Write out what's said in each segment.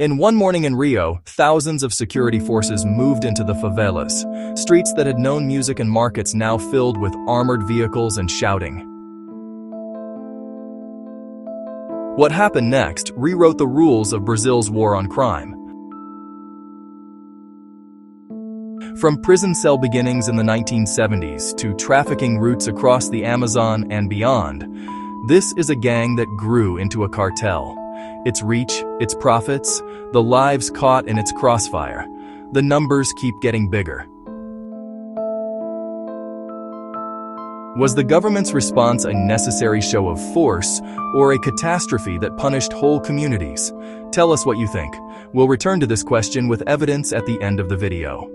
In one morning in Rio, thousands of security forces moved into the favelas, streets that had known music and markets now filled with armored vehicles and shouting. What happened next rewrote the rules of Brazil's war on crime. From prison cell beginnings in the 1970s to trafficking routes across the Amazon and beyond, this is a gang that grew into a cartel. Its reach, its profits, the lives caught in its crossfire. The numbers keep getting bigger. Was the government's response a necessary show of force or a catastrophe that punished whole communities? Tell us what you think. We'll return to this question with evidence at the end of the video.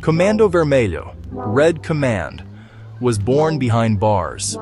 Comando Vermelho, Red Command, was born behind bars.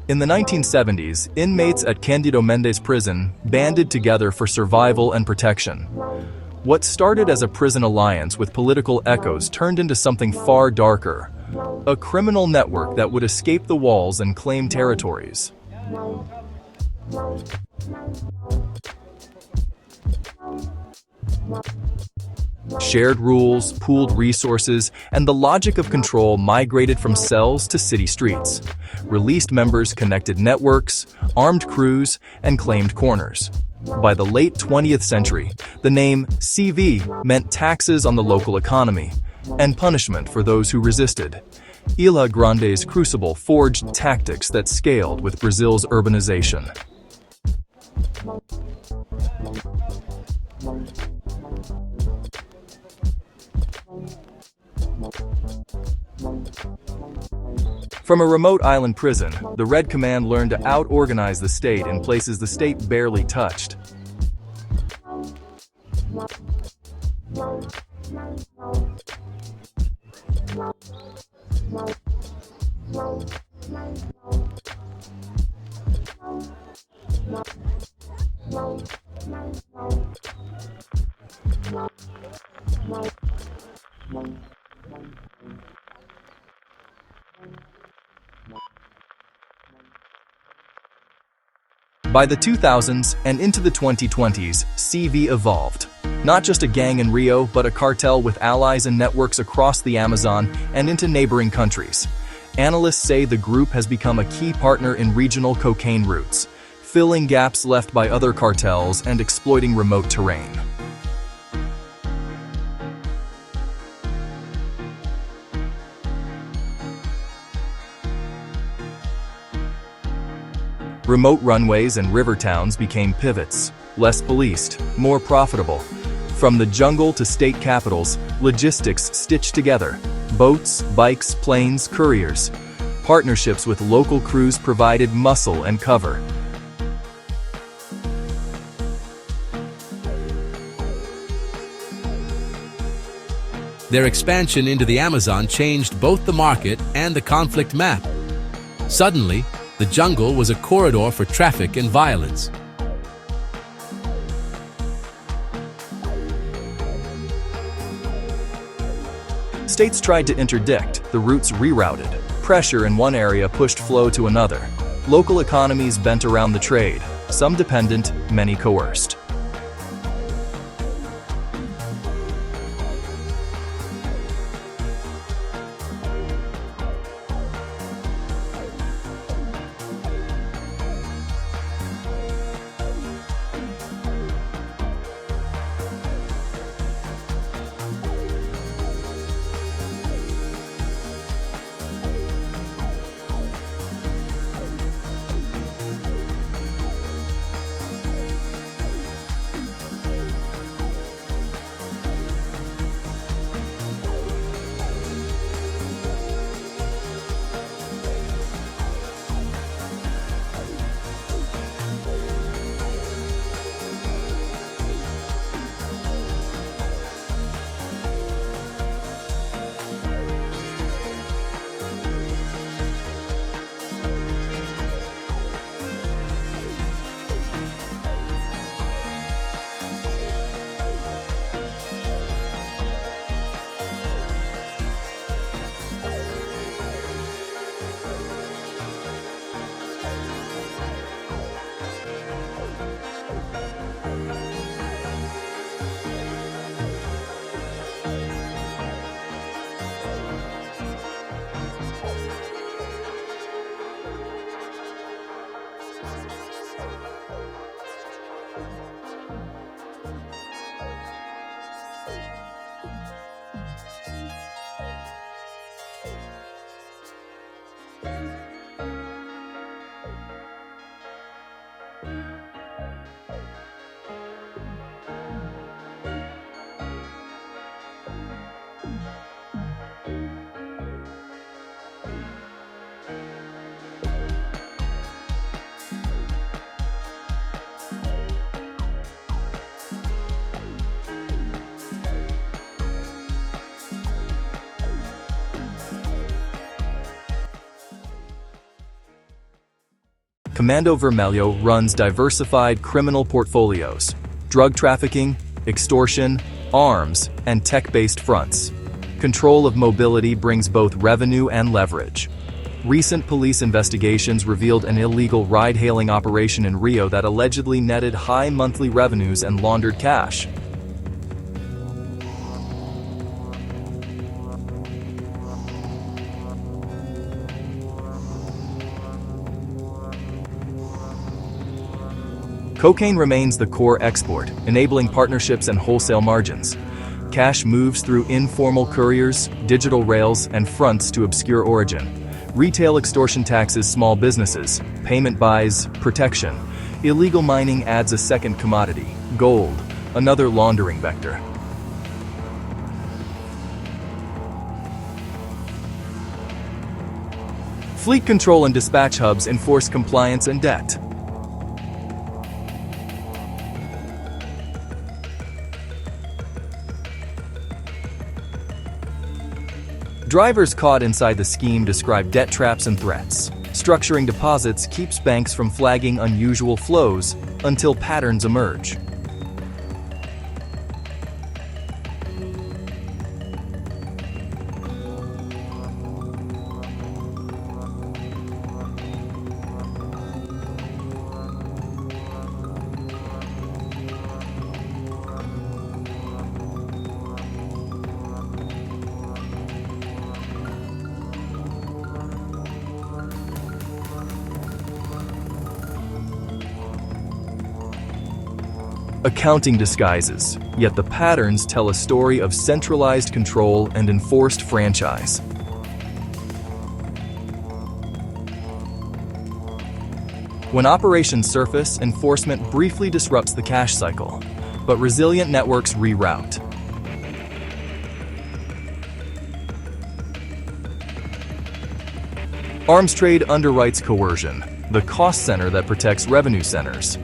In the 1970s, inmates at Cândido Mendes prison banded together for survival and protection. What started as a prison alliance with political echoes turned into something far darker, a criminal network that would escape the walls and claim territories. Shared rules, pooled resources, and the logic of control migrated from cells to city streets. Released members connected networks, armed crews, and claimed corners. By the late 20th century, the name CV meant taxes on the local economy and punishment for those who resisted. Ilha Grande's crucible forged tactics that scaled with Brazil's urbanization. From a remote island prison, the Red Command learned to out-organize the state in places the state barely touched. By the 2000s and into the 2020s, CV evolved. Not just a gang in Rio, but a cartel with allies and networks across the Amazon and into neighboring countries. Analysts say the group has become a key partner in regional cocaine routes, filling gaps left by other cartels and exploiting remote terrain. Remote runways and river towns became pivots, less policed, more profitable. From the jungle to state capitals, logistics stitched together. Boats, bikes, planes, couriers. Partnerships with local crews provided muscle and cover. Their expansion into the Amazon changed both the market and the conflict map. Suddenly, the jungle was a corridor for traffic and violence. States tried to interdict, the routes rerouted. Pressure in one area pushed flow to another. Local economies bent around the trade, some dependent, many coerced. Comando Vermelho runs diversified criminal portfolios, drug trafficking, extortion, arms, and tech-based fronts. Control of mobility brings both revenue and leverage. Recent police investigations revealed an illegal ride-hailing operation in Rio that allegedly netted high monthly revenues and laundered cash. Cocaine remains the core export, enabling partnerships and wholesale margins. Cash moves through informal couriers, digital rails, and fronts to obscure origin. Retail extortion taxes small businesses, payment buys protection. Illegal mining adds a second commodity, gold, another laundering vector. Fleet control and dispatch hubs enforce compliance and debt. Drivers caught inside the scheme describe debt traps and threats. Structuring deposits keeps banks from flagging unusual flows until patterns emerge. Accounting disguises, yet the patterns tell a story of centralized control and enforced franchise. When operations surface, enforcement briefly disrupts the cash cycle, but resilient networks reroute. Arms trade underwrites coercion, the cost center that protects revenue centers.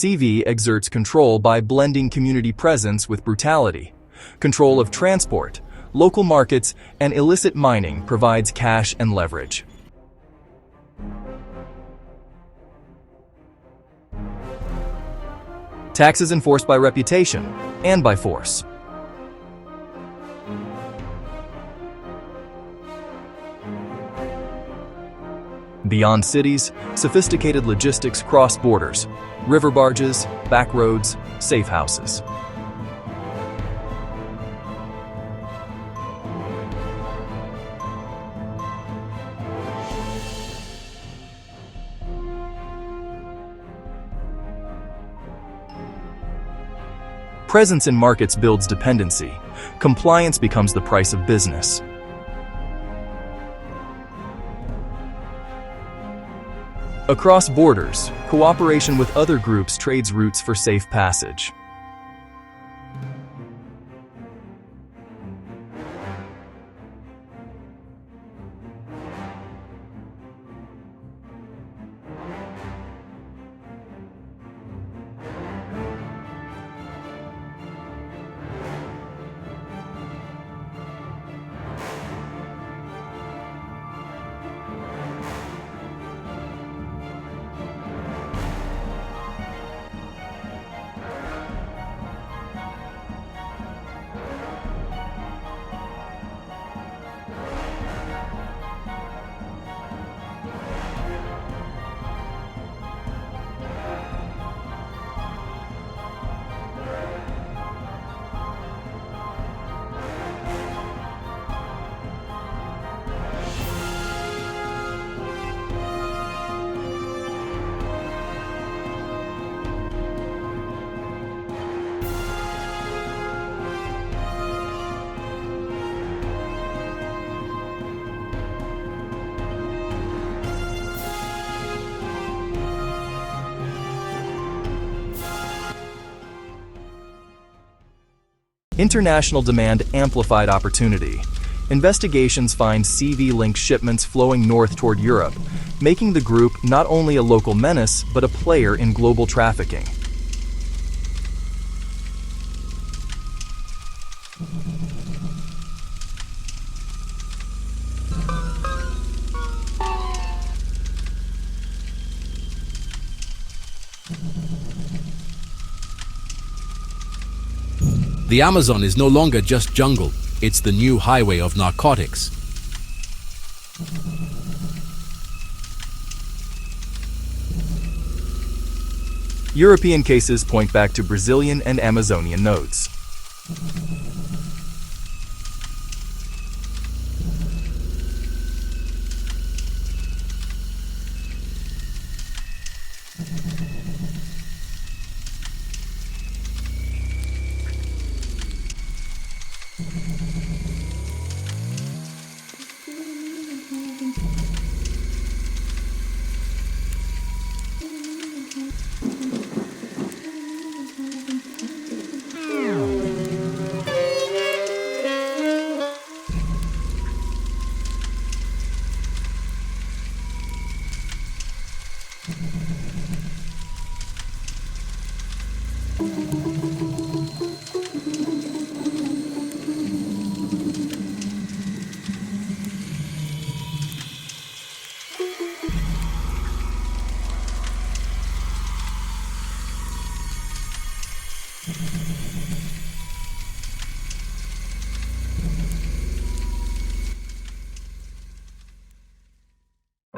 CV exerts control by blending community presence with brutality. Control of transport, local markets, and illicit mining provides cash and leverage. Taxes enforced by reputation and by force. Beyond cities, sophisticated logistics cross borders, river barges, back roads, safe houses. Presence in markets builds dependency. Compliance becomes the price of business. Across borders, cooperation with other groups trades routes for safe passage. International demand amplified opportunity. Investigations find CV-linked shipments flowing north toward Europe, making the group not only a local menace but a player in global trafficking. The Amazon is no longer just jungle, it's the new highway of narcotics. European cases point back to Brazilian and Amazonian nodes.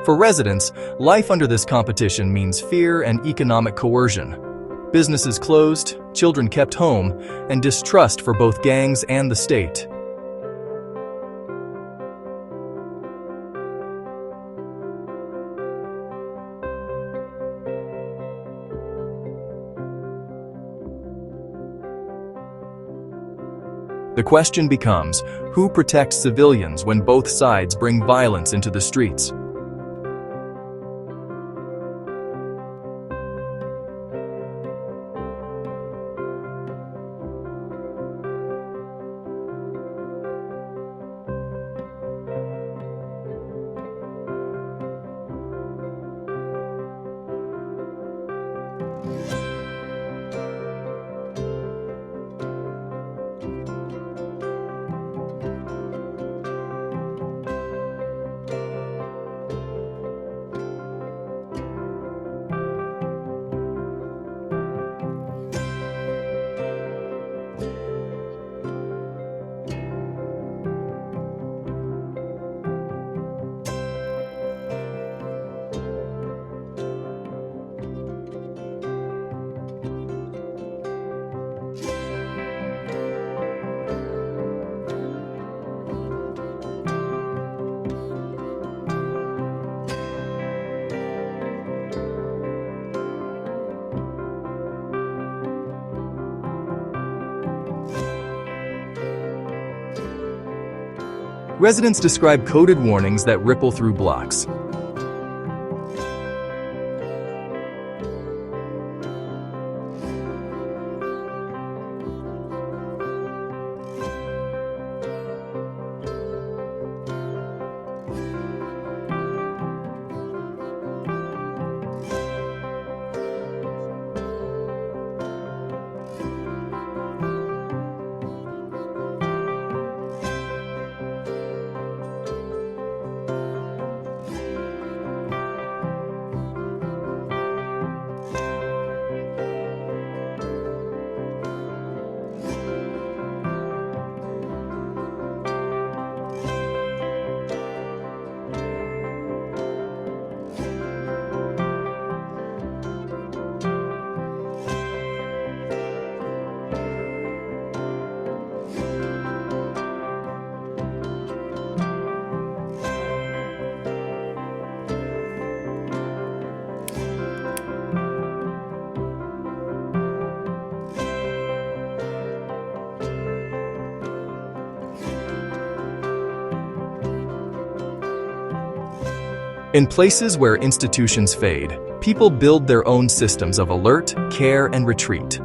For residents, life under this competition means fear and economic coercion. Businesses closed, children kept home, and distrust for both gangs and the state. The question becomes, who protects civilians when both sides bring violence into the streets? Residents describe coded warnings that ripple through blocks. In places where institutions fade, people build their own systems of alert, care, and retreat.